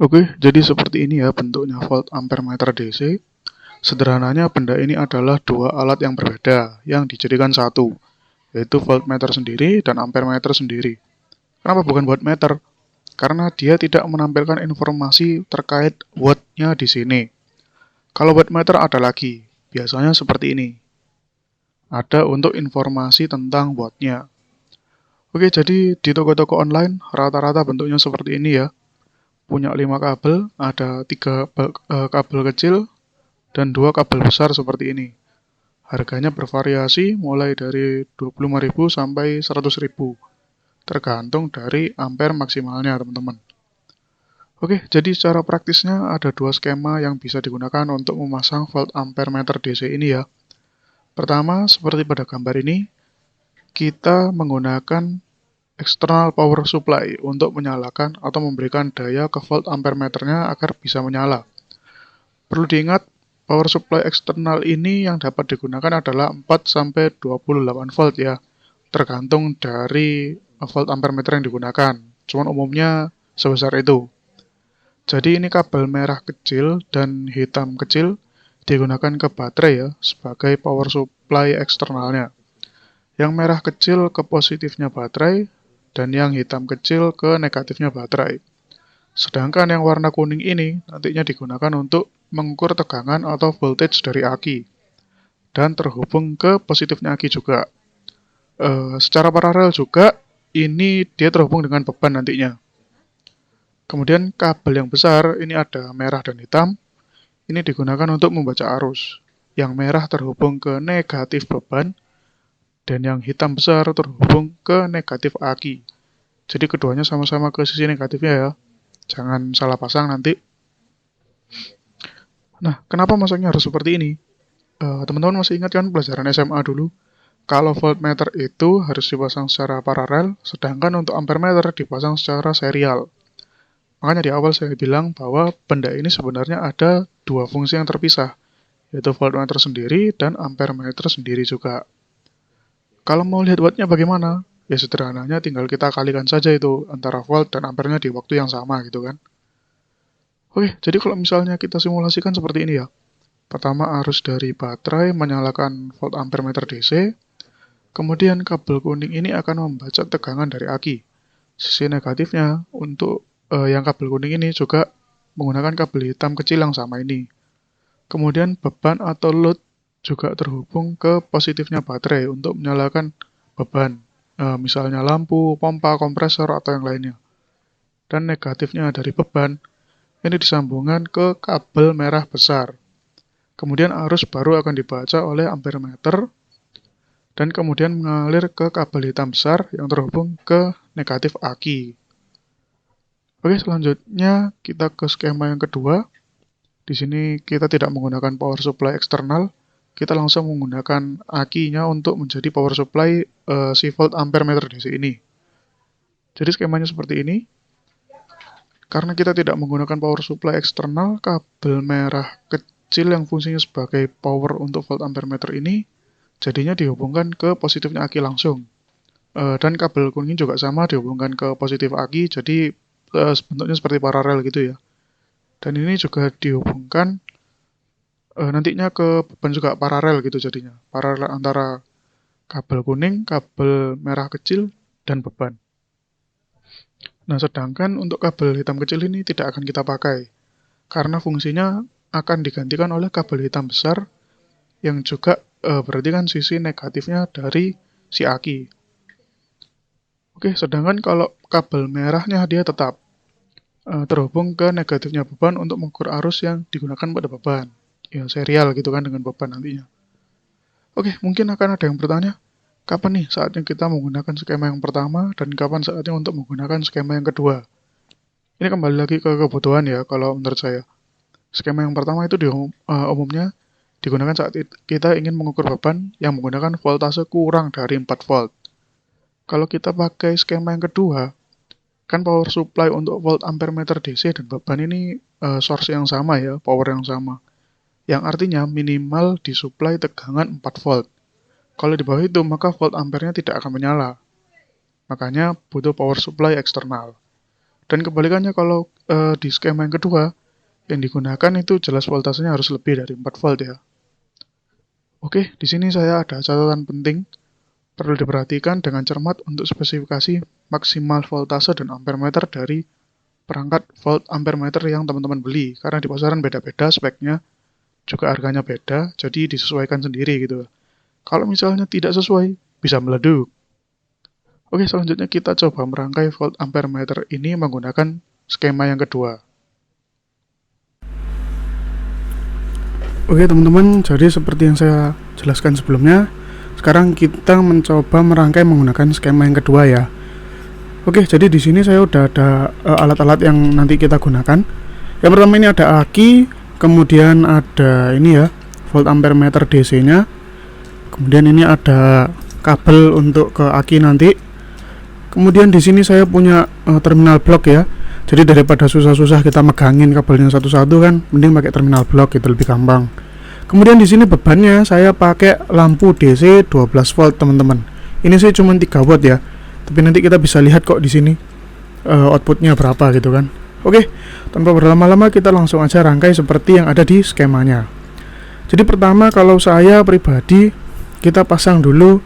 Oke, jadi seperti ini ya bentuknya volt ampere meter DC. Sederhananya benda ini adalah dua alat yang berbeda yang dijadikan satu, yaitu voltmeter sendiri dan ampere meter sendiri. Kenapa bukan wattmeter? Karena dia tidak menampilkan informasi terkait wattnya di sini. Kalau wattmeter ada lagi, biasanya seperti ini. Ada untuk informasi tentang wattnya. Oke, jadi di toko-toko online rata-rata bentuknya seperti ini ya. Punya 5 kabel, ada 3 kabel kecil dan 2 kabel besar seperti ini. Harganya bervariasi mulai dari 25.000 sampai 100.000, tergantung dari ampere maksimalnya, teman-teman. Oke, jadi secara praktisnya ada dua skema yang bisa digunakan untuk memasang volt ampere meter DC ini ya. Pertama, seperti pada gambar ini, kita menggunakan external power supply untuk menyalakan atau memberikan daya ke volt ampere meternya agar bisa menyala. Perlu diingat, power supply eksternal ini yang dapat digunakan adalah 4-28 volt ya, tergantung dari volt ampere meter yang digunakan. Cuman umumnya sebesar itu. Jadi ini kabel merah kecil dan hitam kecil digunakan ke baterai ya, sebagai power supply eksternalnya. Yang merah kecil ke positifnya baterai, dan yang hitam kecil ke negatifnya baterai. Sedangkan yang warna kuning ini nantinya digunakan untuk mengukur tegangan atau voltage dari aki dan terhubung ke positifnya aki juga. Secara paralel juga ini dia terhubung dengan beban nantinya. Kemudian kabel yang besar ini ada merah dan hitam. Ini digunakan untuk membaca arus. Yang merah terhubung ke negatif beban dan yang hitam besar terhubung ke negatif aki. Jadi keduanya sama-sama ke sisi negatifnya ya. Jangan salah pasang nanti. Nah, kenapa masaknya harus seperti ini? Teman-teman masih ingat kan pelajaran SMA dulu? Kalau voltmeter itu harus dipasang secara paralel, sedangkan untuk ampermeter dipasang secara serial. Makanya di awal saya bilang bahwa benda ini sebenarnya ada dua fungsi yang terpisah, yaitu voltmeter sendiri dan ampermeter sendiri juga. Kalau mau lihat wattnya bagaimana? Ya sederhananya tinggal kita kalikan saja itu antara volt dan ampernya di waktu yang sama gitu kan. Oke, jadi kalau misalnya kita simulasikan seperti ini ya. Pertama arus dari baterai menyalakan volt ampere meter DC, kemudian kabel kuning ini akan membaca tegangan dari aki. Sisi negatifnya untuk yang kabel kuning ini juga menggunakan kabel hitam kecil yang sama ini. Kemudian beban atau load juga terhubung ke positifnya baterai untuk menyalakan beban, misalnya lampu, pompa, kompresor, atau yang lainnya. Dan negatifnya dari beban ini disambungkan ke kabel merah besar. Kemudian arus baru akan dibaca oleh ampermeter dan kemudian mengalir ke kabel hitam besar yang terhubung ke negatif aki. Oke, selanjutnya kita ke skema yang kedua. Di sini kita tidak menggunakan power supply eksternal, kita langsung menggunakan akinya untuk menjadi power supply si volt ampere meter DC ini. Jadi skemanya seperti ini. Karena kita tidak menggunakan power supply eksternal, kabel merah kecil yang fungsinya sebagai power untuk volt ampere meter ini jadinya dihubungkan ke positifnya aki langsung. Dan kabel kuning juga sama dihubungkan ke positif aki, jadi bentuknya seperti paralel gitu ya. Dan ini juga dihubungkan nantinya ke beban juga paralel gitu jadinya. Paralel antara kabel kuning, kabel merah kecil, dan beban. Nah, sedangkan untuk kabel hitam kecil ini tidak akan kita pakai, karena fungsinya akan digantikan oleh kabel hitam besar yang juga berarti kan sisi negatifnya dari si aki. Oke, sedangkan kalau kabel merahnya dia tetap terhubung ke negatifnya beban untuk mengukur arus yang digunakan pada beban. Ya, serial gitu kan dengan beban nantinya. Oke, mungkin akan ada yang bertanya, kapan nih saatnya kita menggunakan skema yang pertama dan kapan saatnya untuk menggunakan skema yang kedua? Ini kembali lagi ke kebutuhan ya, kalau menurut saya. Skema yang pertama itu umumnya digunakan saat kita ingin mengukur beban yang menggunakan voltase kurang dari 4 volt. Kalau kita pakai skema yang kedua, kan power supply untuk volt ampere meter DC dan beban ini source yang sama ya, power yang sama. Yang artinya minimal disuplai tegangan 4 volt. Kalau di bawah itu, maka volt ampernya tidak akan menyala. Makanya butuh power supply eksternal. Dan kebalikannya kalau di skema yang kedua, yang digunakan itu jelas voltasenya harus lebih dari 4 volt ya. Oke, di sini saya ada catatan penting. Perlu diperhatikan dengan cermat untuk spesifikasi maksimal voltase dan ampere meter dari perangkat volt ampere meter yang teman-teman beli. Karena di pasaran beda-beda speknya, juga harganya beda, jadi disesuaikan sendiri gitu. Kalau misalnya tidak sesuai, bisa meleduk. Oke, selanjutnya kita coba merangkai volt ampere meter ini menggunakan skema yang kedua. Oke teman-teman, jadi seperti yang saya jelaskan sebelumnya, sekarang kita mencoba merangkai menggunakan skema yang kedua ya. Oke, jadi di sini saya udah ada alat-alat yang nanti kita gunakan. Yang pertama ini ada aki, kemudian ada ini ya, volt ampere meter DC-nya. Kemudian ini ada kabel untuk ke aki nanti. Kemudian di sini saya punya terminal blok ya. Jadi daripada susah-susah kita megangin kabelnya satu-satu kan, mending pakai terminal blok, itu lebih gampang. Kemudian di sini bebannya saya pakai lampu DC 12 volt teman-teman. Ini sih cuma 3 watt ya. Tapi nanti kita bisa lihat kok di sini outputnya berapa gitu kan. Oke, tanpa berlama-lama kita langsung aja rangkai seperti yang ada di skemanya. Jadi pertama kalau saya pribadi, kita pasang dulu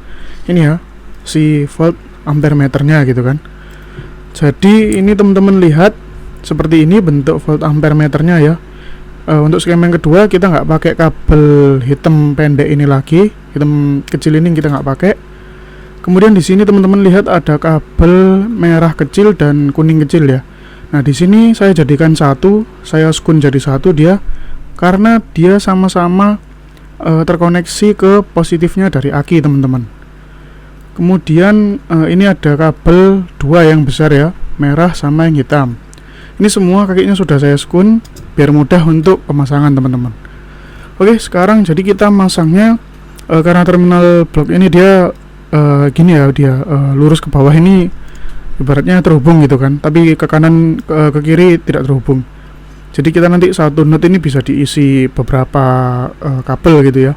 ini ya, si volt ampere meternya gitu kan. Jadi ini teman-teman lihat seperti ini bentuk volt ampere meternya ya. Untuk skema yang kedua kita nggak pakai kabel hitam pendek ini lagi, hitam kecil ini kita nggak pakai. Kemudian di sini teman-teman lihat ada kabel merah kecil dan kuning kecil ya. Nah di sini saya jadikan satu, saya skun jadi satu dia, karena dia sama-sama terkoneksi ke positifnya dari aki teman-teman. Kemudian ini ada kabel dua yang besar ya, merah sama yang hitam. Ini semua kakinya sudah saya skun biar mudah untuk pemasangan teman-teman. Oke, sekarang jadi kita masangnya karena terminal blok ini dia gini ya, dia lurus ke bawah ini ibaratnya terhubung gitu kan, tapi ke kanan ke kiri tidak terhubung. Jadi kita nanti satu node ini bisa diisi beberapa kabel gitu ya.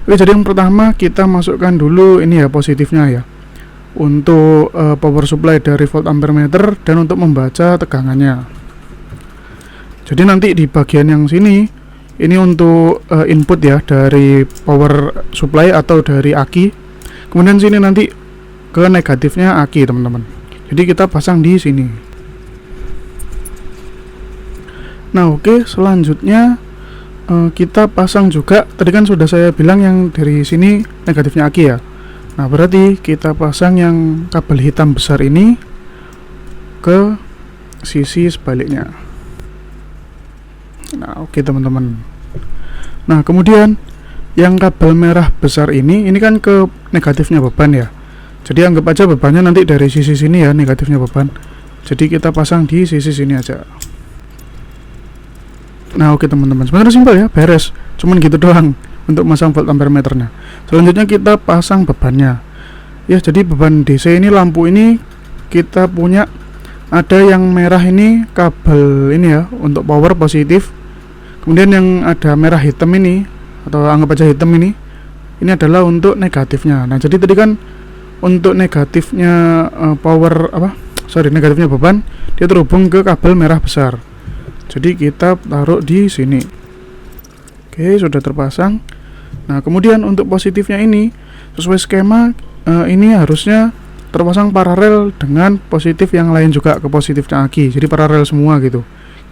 Oke, jadi yang pertama kita masukkan dulu ini ya positifnya ya, untuk power supply dari volt ampere meter dan untuk membaca tegangannya. Jadi nanti di bagian yang sini ini untuk input ya dari power supply atau dari aki. Kemudian sini nanti ke negatifnya aki teman-teman. Jadi kita pasang di sini. Nah oke, selanjutnya kita pasang juga, tadi kan sudah saya bilang yang dari sini negatifnya aki ya. Nah berarti kita pasang yang kabel hitam besar ini ke sisi sebaliknya. Nah oke teman-teman. Nah kemudian yang kabel merah besar ini kan ke negatifnya beban ya. Jadi anggap aja bebannya nanti dari sisi sini ya, negatifnya beban. Jadi kita pasang di sisi sini aja. Nah oke teman-teman, sebenarnya simpel ya, beres, cuman gitu doang untuk masang volt ampere meternya. Selanjutnya kita pasang bebannya ya. Jadi beban DC ini, lampu ini kita punya ada yang merah ini kabel ini ya untuk power positif. Kemudian yang ada merah hitam ini, atau anggap aja hitam ini adalah untuk negatifnya. Nah jadi tadi kan untuk negatifnya negatifnya beban dia terhubung ke kabel merah besar. Jadi kita taruh di sini. Oke, sudah terpasang. Nah kemudian untuk positifnya ini sesuai skema ini harusnya terpasang paralel dengan positif yang lain juga ke positifnya aki. Jadi paralel semua gitu.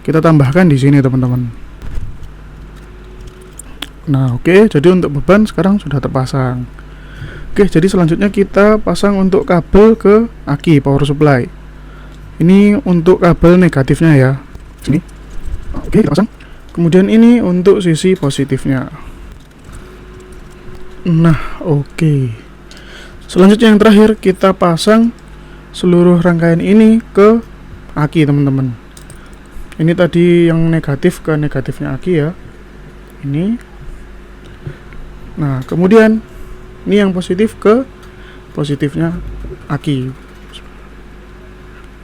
Kita tambahkan di sini teman-teman. Nah oke, jadi untuk beban sekarang sudah terpasang. Oke, jadi selanjutnya kita pasang untuk kabel ke aki power supply. Ini untuk kabel negatifnya ya. Sini. Oke, kita pasang. Kemudian ini untuk sisi positifnya. Nah, oke. Selanjutnya yang terakhir kita pasang seluruh rangkaian ini ke aki, teman-teman. Ini tadi yang negatif ke negatifnya aki ya. Ini. Nah, kemudian ini yang positif ke positifnya aki.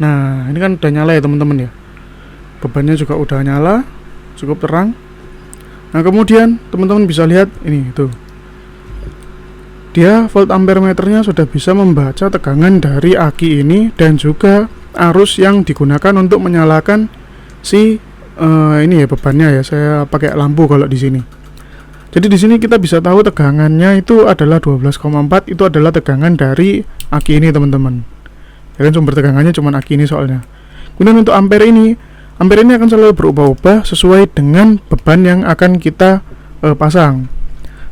Nah, ini kan udah nyala ya, teman-teman ya. Bebannya juga udah nyala, cukup terang. Nah kemudian teman-teman bisa lihat ini tuh, dia volt ampere meternya sudah bisa membaca tegangan dari aki ini dan juga arus yang digunakan untuk menyalakan si ini ya bebannya ya. Saya pakai lampu kalau di sini. Jadi di sini kita bisa tahu tegangannya itu adalah 12,4, itu adalah tegangan dari aki ini teman-teman. Ya kan, sumber tegangannya cuma aki ini soalnya. Kemudian untuk ampere ini akan selalu berubah-ubah sesuai dengan beban yang akan kita pasang.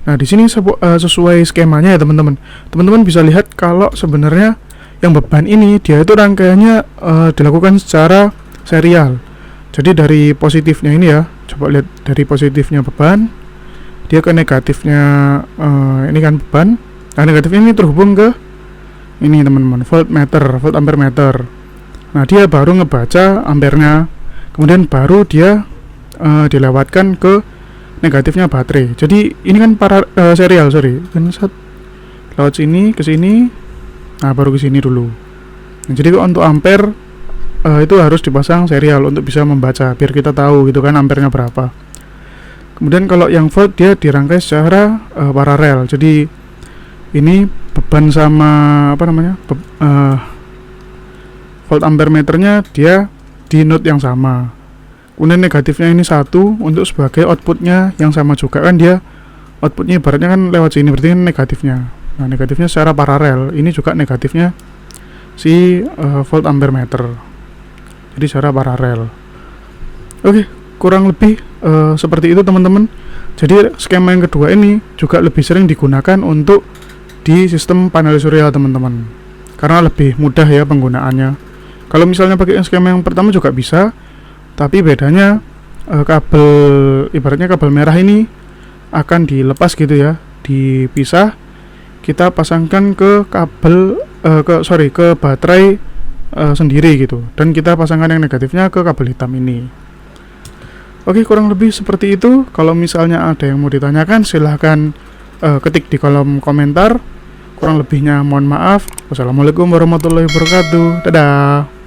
Nah di sini sesuai skemanya ya teman-teman. Teman-teman bisa lihat kalau sebenarnya yang beban ini dia itu rangkaiannya dilakukan secara serial. Jadi dari positifnya ini ya, coba lihat dari positifnya beban, dia ke negatifnya ini kan beban. Nah negatifnya ini terhubung ke ini teman-teman, volt ampere meter. Nah dia baru ngebaca ampernya, kemudian baru dia dilewatkan ke negatifnya baterai. Jadi ini kan serial, kan lewat sini ke sini, nah baru ke sini dulu. Nah, jadi untuk ampere itu harus dipasang serial untuk bisa membaca, biar kita tahu gitu kan ampernya berapa. Kemudian kalau yang volt dia dirangkai secara paralel. Jadi ini beban sama volt ampere meternya dia di node yang sama. Kemudian negatifnya ini satu untuk sebagai outputnya yang sama juga kan, dia outputnya ibaratnya kan lewat sini, berarti kan negatifnya. Nah negatifnya secara paralel, ini juga negatifnya si volt ampere meter. Jadi secara paralel. Oke, kurang lebih seperti itu teman-teman. Jadi skema yang kedua ini juga lebih sering digunakan untuk di sistem panel surya teman-teman, karena lebih mudah ya penggunaannya. Kalau misalnya pakai skema yang pertama juga bisa, tapi bedanya kabel, ibaratnya kabel merah ini akan dilepas gitu ya, dipisah, kita pasangkan ke kabel ke baterai sendiri gitu, dan kita pasangkan yang negatifnya ke kabel hitam ini. Oke, kurang lebih seperti itu. Kalau misalnya ada yang mau ditanyakan, silahkan ketik di kolom komentar. Kurang lebihnya mohon maaf. Wassalamualaikum warahmatullahi wabarakatuh. Dadah.